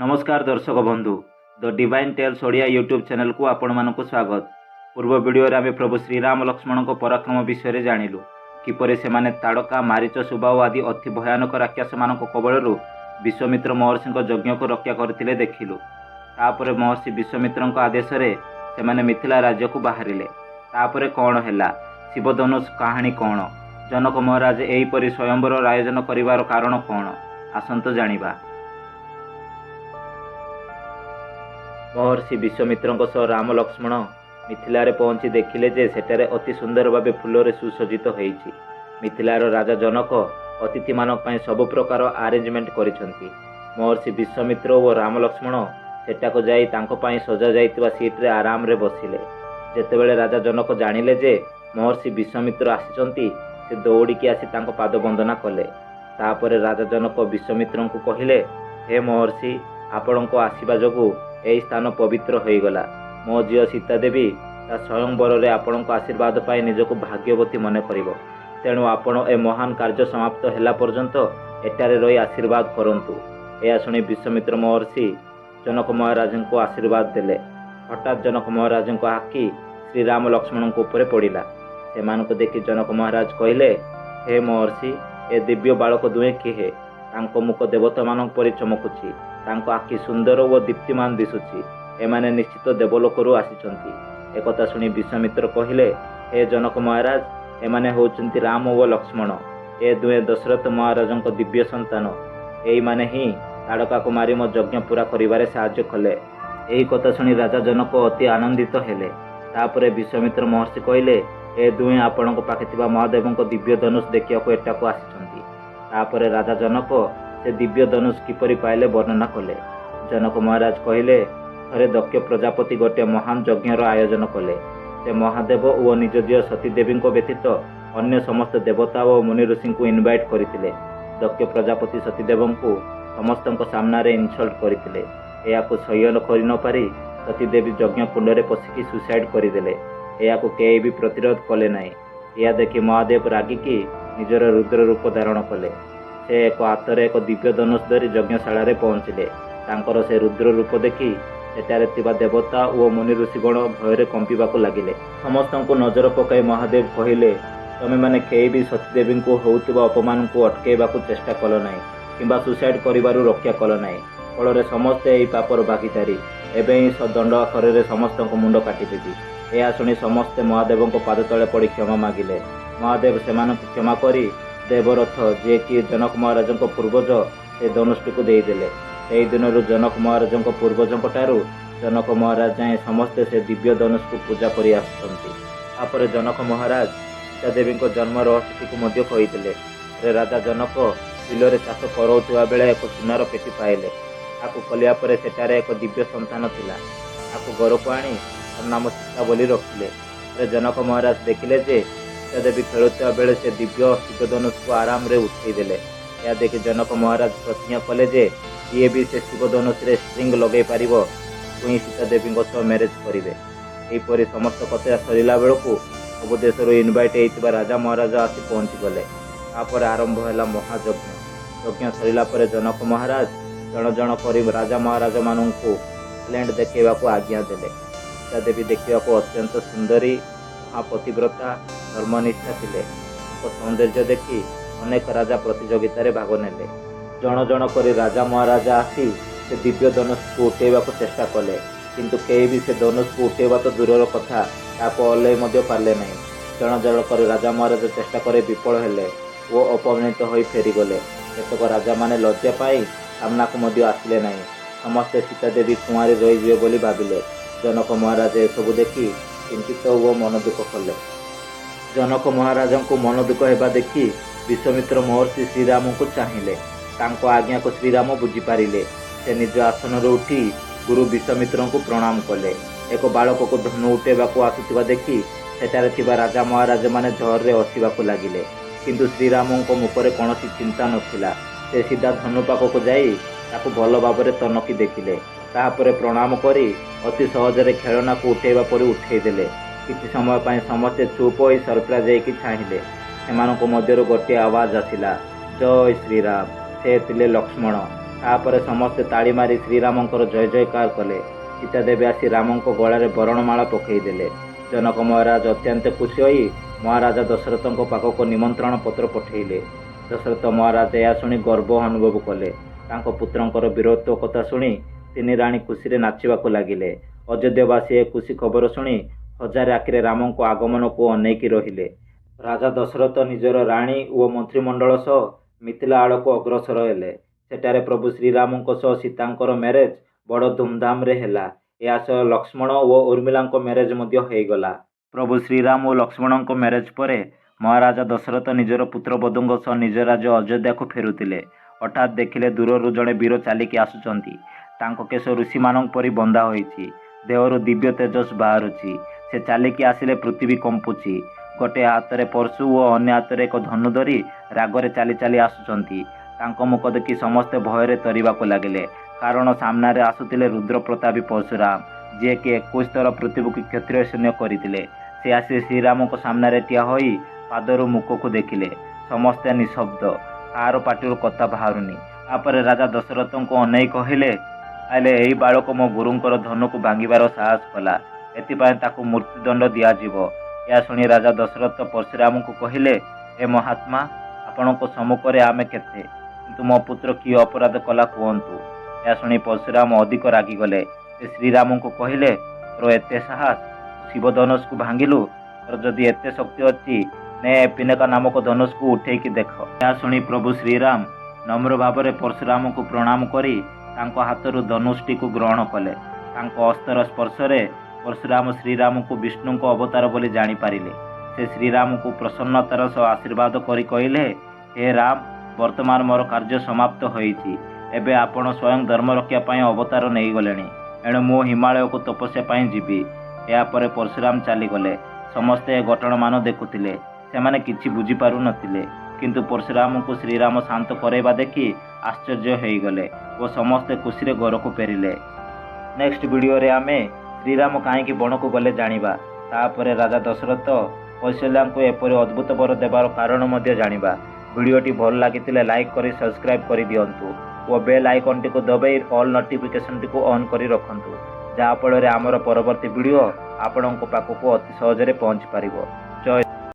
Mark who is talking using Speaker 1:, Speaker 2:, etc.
Speaker 1: नमस्कार दर्शक बंधु the divine tales Odia YouTube channel को आपण मानक स्वागत। पूर्व वीडियो रे आमे प्रभु श्रीराम लक्ष्मण को पराक्रम विषय जानिलु किपरि से माने ताड़का मारीच सुबाहु आदि अति भयानक राक्षस मानक कबलरू विश्वामित्र महर्षि यज्ञ को रक्षा करथिले देखिलु। तापरे महर्षि विश्वामित्र आदेश रे से माने मिथिला राज्य को बाहरिले। तापरे कौन हैला शिवधनुष कहानी कौन, जनक महाराज एहीपरि स्वयंवर आयोजन करिवार कारण कौन, आसंतो जानिबा। महर्षि विश्वामित्र सह राम लक्ष्मण मिथिला रे पहुंची देखिले जे सेठारे अति सुंदर भावे फूल सुसज्जित होईछि। मिथिलार राजा जनक अतिथि मानक पई सब प्रकार अरेंजमेंट करिसंती। महर्षि विश्वामित्र और राम लक्ष्मण सेठाको जाई तांको पई सजा जाइतिबा सीट रे आराम रे बसिले। जेतेबेले राजा जनक जानिले जे महर्षि विश्वामित्र आसिचंती से दौड़िकी आसी तांको पाद वंदना कले। तापरे राजा जनक विश्वामित्र को कहिले, हे महर्षि आपणको आसीबा जोगु यही स्थान पवित्र हो गला। मो झील सीता देवी ता स्वयंवर आपणको आशीर्वाद पाई निजको भाग्यवती मन करिवो। तेणु आपण ए महान कार्य समाप्त होला पर्यंत एटारे रही आशीर्वाद करंतु। यह शुणी विश्वामित्र महर्षि जनक महाराज को आशीर्वाद देले। हठात जनक महाराज को आखि श्रीराम लक्ष्मण को ऊपर पड़ा। से देखि जनक महाराज कहले, हे महर्षि ए दिव्य बालक दुहे किहे? तांको मुख देवता मान परि चमकुछि, तांको आखि सुंदर व दीप्तिमान दिसुछि। एमाने निश्चित देवलोकरू आसिचंती। एकथा शुणी विश्वामित्र कहिले, हे जनक महाराज एमाने होउचंती राम व लक्ष्मण। ए दुहे दशरथ महाराज दिव्य संतान। एई माने ही ताड़का को मारी मो यज्ञ पूरा करिवारे साहाय्य कले। एही कथा शुणी राजा जनक अति आनंदित हेले। तापरे विश्वामित्र महर्षि कहिले, ए दुहे आपणको पाखे थिबा महादेवଙ୍କ दिव्य धनुष देखियाको एटाको आसिचंती। तापरे राजा जनक से दिव्य धनुष किपरि पाइले वर्णना कले। जनक महाराज कहिले, थरे दक्ष प्रजापति गोटे महान यज्ञर आयोजन कले। से महादेव और निज झील सतीदेवी व्यतीत अन्य समस्त देवता और मुनि ऋषि को इनवाइट करथिले। दक्ष प्रजापति सतीदेव को समस्त सामना रे इनसल्ट करथिले। एयाको सह्य करि न पारि सतीदेवी यज्ञ कुंड रे पसिकी सुसाइड करदेले। एयाको केही भी प्रतिरोध कले नाही। या देखि महादेव रागिकी निजर रुद्र रूप धारण कले। से एक हाथ में एक दिव्य धनुष धरी यज्ञशाला रे पहुंचले। तांकर से रुद्र रूप देखि सेठारे थिबा देवता और मुनि ऋषिगण भय कंपिबाकू लागिले। समस्त को नजर पकाई महादेव कहिले, तमे माने केही भी सतीदेवी को होउतिबा अपमान को अटकेबाकू चेष्टा कल नाही किंबा सुसाइड करिबारु रक्षा कल नाही। फल समस्ते एही पापर भागीदारी। एबे ही दंड आखर समस्त को मुंड काटिदेबी। यह शुणी समस्ते महादेव पाद तले पड़ी क्षमा मागिले। महादेव से क्षमा करी देवरथ जे कि जनक महाराज पूर्वज से धनुष्टी को देदेले। से दिन जनक महाराज पूर्वज जनक महाराज जाए समस्ते से दिव्य धनुष को पूजा करी आसुचंती। जनक महाराज सीता देवी जन्म रहस्य को राजा जनक बिल चाष कराउथिबा बेले एक सुनार पेटी पाइले। ताकू खोलिया परे सेटारे एक दिव्य संतान थिला। ताकू घर को आनी नाम सीता बोली रखिले। जनक महाराज देखिले जे सीता देवी खेलुवा बेले से दिव्य शिवधनुष को आराम रे उठे देले। या देखि जनक महाराज प्रतिज्ञा कले जे ये भी से शिवधनुष रे स्ट्रिंग लगे पारिबो, पुणी सीता देवी मैरेज करिवे। एहीपरि समस्त कथा सरिला बेलू सब देश इनवाइट होइतिबा राजा महाराज आसी पहुंची गले। तापर आरंभ हैला महायज्ञ। यज्ञ सरिला परे जनक महाराज जन जन करी राजा महाराज मानू लैंड देखा आज्ञा देले। सीता देवी देखा अत्यंत सुंदरी महापतिव्रता धर्मनिष्ठा थिले। सौंदर्य देखि अनेक राजा प्रतियोगिता रे भाग नेले। जन जन करी राजा महाराजा आसी से दिव्य धनुष को उठेबा चेष्टा कले, किंतु केही भी से धनुष को उठेबा तो दूरर कथा ताको ओल्लै मध्य पारले नहीं। जन जन करी राजा महाराज चेष्टा करे विफल हेले वो अपमानित होई फेरी गले। केतक राजा माने लज्जा पाई सामना को मध्य आसिले नहीं। समस्ते सीता देवी कुमारी रही बोली भाविले। जनक महाराज एसबू देखि चिंतित वो मन दुख कले। जनक महाराज को मन दुख होगा देखि विश्वामित्र महर्षि श्रीराम को चाहिए। तांको आज्ञा को श्रीराम बुझीपारे। से निज आसन उठी गुरु विश्वामित्र को प्रणाम कले। एक बालक को धनु उठेबा आसुवा देखि सेठारे थिबा राजा महाराज माने झर रे हसिबाकू लागिले। किंतु श्रीराम को मुखरे कौन चिंता नथिला। से सीधा धनु पाखक जाई ताकू भल भाव तनकी देखिले। तापरे प्रणाम करी अति सहजरे खेलना को उठेबा परि उठेदेले। किछि समय पाई समस्ते चुप होई सरप्राइज होइकि चाहिए। सेमानक मध्यरु गोटे आवाज आसिला, जय श्रीराम। से थिले लक्ष्मण। ତାପରେ ସମସ୍ତେ ତାଳି ମାରି ଶ୍ରୀରାମଙ୍କର ଜୟ ଜୟକାର କଲେ। ସୀତା ଦେବୀ ଆସି ରାମଙ୍କ ଗଳାରେ ବରଣମାଳ ପକାଇଦେଲେ। ଜନକ ମହାରାଜ ଅତ୍ୟନ୍ତ ଖୁସି ହୋଇ ମହାରାଜା ଦଶରଥଙ୍କ ପାଖକୁ ନିମନ୍ତ୍ରଣ ପତ୍ର ପଠାଇଲେ। ଦଶରଥ ମହାରାଜ ଏହା ଶୁଣି ଗର୍ବ ଅନୁଭବ କଲେ। ତାଙ୍କ ପୁତ୍ରଙ୍କର ବୀରତ୍ୱ କଥା ଶୁଣି ତିନି ରାଣୀ ଖୁସିରେ ନାଚିବାକୁ ଲାଗିଲେ। ଅଯୋଧ୍ୟାବାସୀ ଏ ଖୁସି ଖବର ଶୁଣି ହଜାରେ ଆଖିରେ ରାମଙ୍କ ଆଗମନକୁ ଅନେଇକି ରହିଲେ। ରାଜା ଦଶରଥ ନିଜର ରାଣୀ ଓ ମନ୍ତ୍ରିମଣ୍ଡଳ ସହ ମିଥିଳା ଆଡ଼କୁ ଅଗ୍ରସର ହେଲେ। ସେଠାରେ ପ୍ରଭୁ ଶ୍ରୀରାମଙ୍କ ସହ ସୀତାଙ୍କର ମ୍ୟାରେଜ ବଡ଼ ଧୁମଧାମରେ ହେଲା। ଏହା ସହ ଲକ୍ଷ୍ମଣ ଓ ଉର୍ମିଳାଙ୍କ ମ୍ୟାରେଜ ମଧ୍ୟ ହୋଇଗଲା। ପ୍ରଭୁ ଶ୍ରୀରାମ ଓ ଲକ୍ଷ୍ମଣଙ୍କ ମ୍ୟାରେଜ ପରେ ମହାରାଜା ଦଶରଥ ନିଜର ପୁତ୍ରବଧୂଙ୍କ ସହ ନିଜ ରାଜ୍ୟ ଅଯୋଧ୍ୟାକୁ ଫେରୁଥିଲେ। ହଠାତ୍ ଦେଖିଲେ ଦୂରରୁ ଜଣେ ବୀର ଚାଲିକି ଆସୁଛନ୍ତି। ତାଙ୍କ କେଶ ଋଷିମାନଙ୍କ ପରି ବନ୍ଧା ହୋଇଛି। ଦେହରୁ ଦିବ୍ୟ ତେଜସ୍ ବାହାରୁଛି। ସେ ଚାଲିକି ଆସିଲେ ପୃଥିବୀ କମ୍ପୁଛି। ଗୋଟିଏ ହାତରେ ପରଶୁ ଓ ଅନ୍ୟ ହାତରେ ଏକ ଧନୁ ଧରି ରାଗରେ ଚାଲି ଚାଲି ଆସୁଛନ୍ତି। ତାଙ୍କ ମୁଖ ଦେଖି ସମସ୍ତେ ଭୟରେ ତରିବାକୁ ଲାଗିଲେ, କାରଣ ସାମ୍ନାରେ ଆସୁଥିଲେ ରୁଦ୍ରପ୍ରତାପୀ ପରଶୁରାମ, ଯିଏକି 21 ଥର ପୃଥିବୀକୁ କ୍ଷତ୍ରିୟ ଶୂନ୍ୟ କରିଥିଲେ। ସେ ଆସି ଶ୍ରୀରାମଙ୍କ ସାମ୍ନାରେ ଠିଆ ହୋଇ ପାଦରୁ ମୁଖକୁ ଦେଖିଲେ। ସମସ୍ତେ ନିଶବ୍ଦ, କାହାର ପାଟିରୁ କଥା ବାହାରୁନି। ତାପରେ ରାଜା ଦଶରଥଙ୍କୁ ଅନେଇ କହିଲେ, ତାହେଲେ ଏହି ବାଳକ ମୋ ଗୁରୁଙ୍କର ଧନୁକୁ ଭାଙ୍ଗିବାର ସାହସ କଲା, ଏଥିପାଇଁ ତାକୁ ମୃତ୍ୟୁଦଣ୍ଡ ଦିଆଯିବ। ଏହା ଶୁଣି ରାଜା ଦଶରଥ ପରଶୁରାମଙ୍କୁ କହିଲେ, ହେ ମହାତ୍ମା, ଆପଣଙ୍କ ସମ୍ମୁଖରେ ଆମେ କେତେ, କିନ୍ତୁ ମୋ ପୁତ୍ର କି ଅପରାଧ କଲା କୁହନ୍ତୁ। ଏହା ଶୁଣି ପରଶୁରାମ ଅଧିକ ରାଗିଗଲେ। ସେ ଶ୍ରୀରାମଙ୍କୁ କହିଲେ, ତୋର ଏତେ ସାହସ, ଶିବ ଧନୁଷକୁ ଭାଙ୍ଗିଲୁ? ତୋର ଯଦି ଏତେ ଶକ୍ତି ଅଛି, ନେ ପିନାକା ନାମକ ଧନୁଷକୁ ଉଠେଇକି ଦେଖ। ଏହା ଶୁଣି ପ୍ରଭୁ ଶ୍ରୀରାମ ନମ୍ର ଭାବରେ ପରଶୁରାମଙ୍କୁ ପ୍ରଣାମ କରି ତାଙ୍କ ହାତରୁ ଧନୁଷଟିକୁ ଗ୍ରହଣ କଲେ। ତାଙ୍କ ଅସ୍ତ୍ରର ସ୍ପର୍ଶରେ ପରଶୁରାମ ଶ୍ରୀରାମଙ୍କୁ ବିଷ୍ଣୁଙ୍କ ଅବତାର ବୋଲି ଜାଣିପାରିଲେ। ସେ ଶ୍ରୀରାମଙ୍କୁ ପ୍ରସନ୍ନତାର ସହ ଆଶୀର୍ବାଦ କରି କହିଲେ, ହେ ରାମ, ବର୍ତ୍ତମାନ ମୋର କାର୍ଯ୍ୟ ସମାପ୍ତ ହୋଇଛି। ଏବେ ଆପଣ ସ୍ୱୟଂ ଧର୍ମ ରକ୍ଷା ପାଇଁ ଅବତାର ନେଇଗଲେଣି। ଏଣୁ ମୁଁ ହିମାଳୟକୁ ତପସ୍ୟା ପାଇଁ ଯିବି। ଏହାପରେ ପରଶୁରାମ ଚାଲିଗଲେ। ସମସ୍ତେ ଏ ଘଟଣାମାନ ଦେଖୁଥିଲେ। ସେମାନେ କିଛି ବୁଝିପାରୁନଥିଲେ, କିନ୍ତୁ ପରଶୁରାମଙ୍କୁ ଶ୍ରୀରାମ ଶାନ୍ତ କରାଇବା ଦେଖି ଆଶ୍ଚର୍ଯ୍ୟ ହୋଇଗଲେ ଓ ସମସ୍ତେ ଖୁସିରେ ଘରକୁ ଫେରିଲେ। ନେକ୍ସଟ ଭିଡ଼ିଓରେ ଆମେ ଶ୍ରୀରାମ କାହିଁକି ବଣକୁ ଗଲେ ଜାଣିବା। ତାପରେ ରାଜା ଦଶରଥ କୌଶଲ୍ୟାଙ୍କୁ ଏପରି ଅଦ୍ଭୁତ ବର ଦେବାର କାରଣ ମଧ୍ୟ ଜାଣିବା। ଭିଡ଼ିଓଟି ଭଲ ଲାଗିଥିଲେ ଲାଇକ୍ କରି ସବସ୍କ୍ରାଇବ୍ କରିଦିଅନ୍ତୁ ଓ ବେଲ୍ ଆଇକନ୍ଟିକୁ ଦବାଇ ଅଲ୍ ନୋଟିଫିକେସନ୍ଟିକୁ ଅନ୍ କରି ରଖନ୍ତୁ, ଯାହାଫଳରେ ଆମର ପରବର୍ତ୍ତୀ ଭିଡ଼ିଓ ଆପଣଙ୍କ ପାଖକୁ ଅତି ସହଜରେ ପହଞ୍ଚି ପାରିବ।